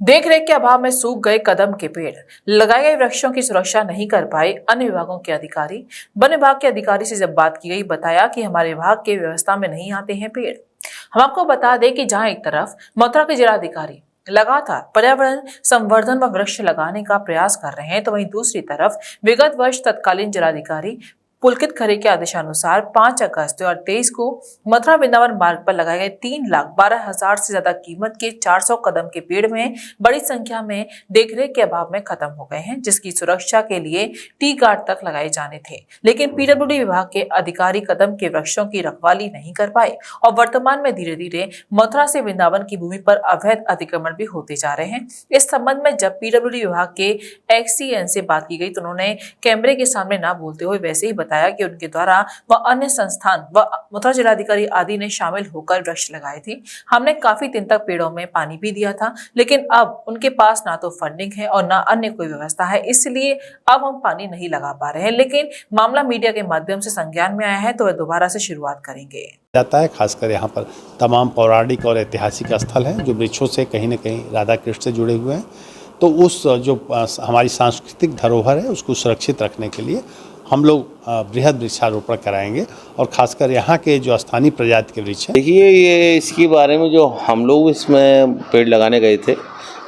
देख रेख के अभाव में सूख गए कदम के पेड़, लगाए गए वृक्षों की सुरक्षा नहीं कर पाए अन्य विभागों के अधिकारी। वन विभाग के अधिकारी से जब बात की गई, बताया कि हमारे विभाग के व्यवस्था में नहीं आते हैं पेड़। हम आपको बता दें कि जहां एक तरफ मथुरा के जिलाधिकारी लगातार पर्यावरण संवर्धन व वृक्ष लगाने का प्रयास कर रहे हैं, तो वहीं दूसरी तरफ विगत वर्ष तत्कालीन जिलाधिकारी पुलकित खरे के आदेशानुसार 5 अगस्त 2023 को मथुरा वृंदावन मार्ग पर लगाए गए 3,12,000 से ज्यादा कीमत के 400 कदम के पेड़ में बड़ी संख्या में देखरेख के अभाव में खत्म हो गए हैं, जिसकी सुरक्षा के लिए टी गार्ड तक लगाए जाने थे। लेकिन पीडब्ल्यूडी विभाग के अधिकारी कदम के वृक्षों की रखवाली नहीं कर पाए और वर्तमान में धीरे धीरे मथुरा से वृंदावन की भूमि पर अवैध अतिक्रमण भी होते जा रहे हैं। इस संबंध में जब पीडब्ल्यूडी विभाग के एक्सीएन से बात की गई, तो उन्होंने कैमरे के सामने न बोलते हुए वैसे ही बताया कि उनके द्वारा व अन्य संस्थान व मथुरा जिलाधिकारी आदि ने शामिल होकर वृक्ष लगाए थे। हमने काफी दिन तक पेड़ों में पानी भी दिया था, लेकिन अब उनके पास ना तो फंडिंग है और ना अन्य कोई व्यवस्था है, इसलिए अब हम पानी नहीं लगा पा रहे हैं। लेकिन मामला मीडिया के माध्यम से संज्ञान में आया है, तो वह दोबारा से शुरुआत करेंगे। जाता है खासकर यहाँ पर तमाम पौराणिक और ऐतिहासिक स्थल हैं जो वृक्षों से कहीं न कहीं राधा कृष्ण से जुड़े हुए हैं। तो उस जो हमारी सांस्कृतिक धरोहर है उसको सुरक्षित रखने के लिए हम लोग बृहद वृक्षारोपण कराएंगे और खासकर यहाँ के जो स्थानीय प्रजाति के वृक्ष हैं। देखिए, ये इसके बारे में जो हम लोग इसमें पेड़ लगाने गए थे,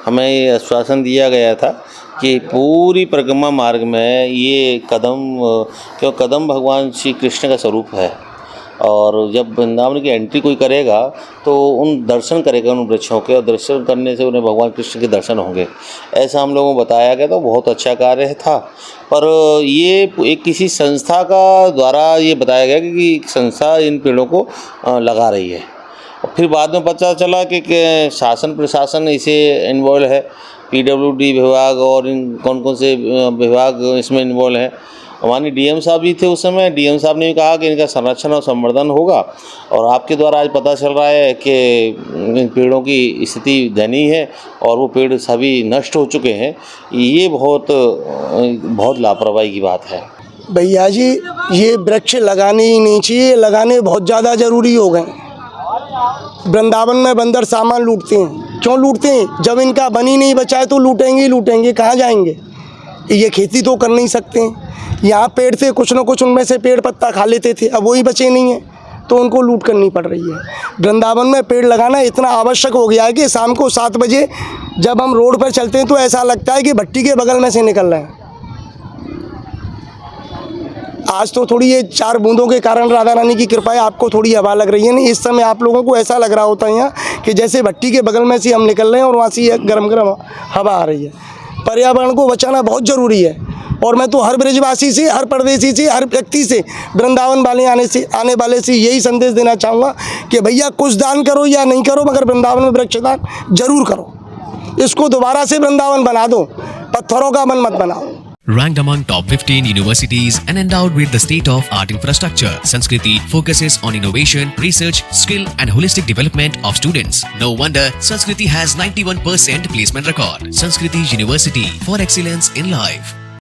हमें ये आश्वासन दिया गया था कि पूरी परिक्रमा मार्ग में ये कदम भगवान श्री कृष्ण का स्वरूप है और जब वृंदावन की एंट्री कोई करेगा तो उन दर्शन करेगा उन वृक्षों के, और दर्शन करने से उन्हें भगवान कृष्ण के दर्शन होंगे, ऐसा हम लोगों को बताया गया। तो बहुत अच्छा कार्य था, पर ये एक किसी संस्था का द्वारा ये बताया गया कि एक संस्था इन पेड़ों को लगा रही है। और फिर बाद में पता चला कि शासन प्रशासन इसे इन्वॉल्व है, पीडब्ल्यूडी विभाग और इन कौन कौन से विभाग इसमें इन्वॉल्व हैं। हमारे डीएम साहब भी थे उस समय। डीएम साहब ने भी कहा कि इनका संरक्षण और संवर्धन होगा, और आपके द्वारा आज पता चल रहा है कि इन पेड़ों की स्थिति दयनीय है और वो पेड़ सभी नष्ट हो चुके हैं। ये बहुत लापरवाही की बात है। भैया जी, ये वृक्ष लगाने ही नहीं चाहिए, लगाने बहुत ज़्यादा ज़रूरी हो गए। वृंदावन में बंदर सामान लूटते हैं। क्यों लूटते हैं? जब इनका बनी नहीं बचा है तो लूटेंगे ही लूटेंगे, कहाँ जाएंगे? ये खेती तो कर नहीं सकते हैं। यहाँ पेड़ थे, कुछ न कुछ उनमें से पेड़ पत्ता खा लेते थे, अब वही बचे नहीं हैं तो उनको लूट करनी पड़ रही है। वृंदावन में पेड़ लगाना इतना आवश्यक हो गया है कि शाम को 7 बजे जब हम रोड पर चलते हैं तो ऐसा लगता है कि भट्टी के बगल में से निकल रहे हैं। आज तो थोड़ी ये 4 बूंदों के कारण राधा रानी की कृपा है, आपको थोड़ी हवा लग रही है। नहीं, इस समय आप लोगों को ऐसा लग रहा होता है यहाँ कि जैसे भट्टी के बगल में से हम निकल रहे हैं और वहाँ से गर्म गर्म हवा आ रही है। पर्यावरण को बचाना बहुत ज़रूरी है, और मैं तो हर ब्रजवासी से, हर परदेसी से, हर व्यक्ति से, वृंदावन वाले आने वाले से यही संदेश देना चाहूँगा कि भैया कुछ दान करो या नहीं करो, मगर वृंदावन में वृक्षदान जरूर करो। इसको दोबारा से वृंदावन बना दो, पत्थरों का मन मत बनाओ। Ranked among top 15 universities and endowed with the state-of-art infrastructure, Sanskriti focuses on innovation, research, skill and holistic development of students. No wonder Sanskriti has 91% placement record. Sanskriti University for excellence in life.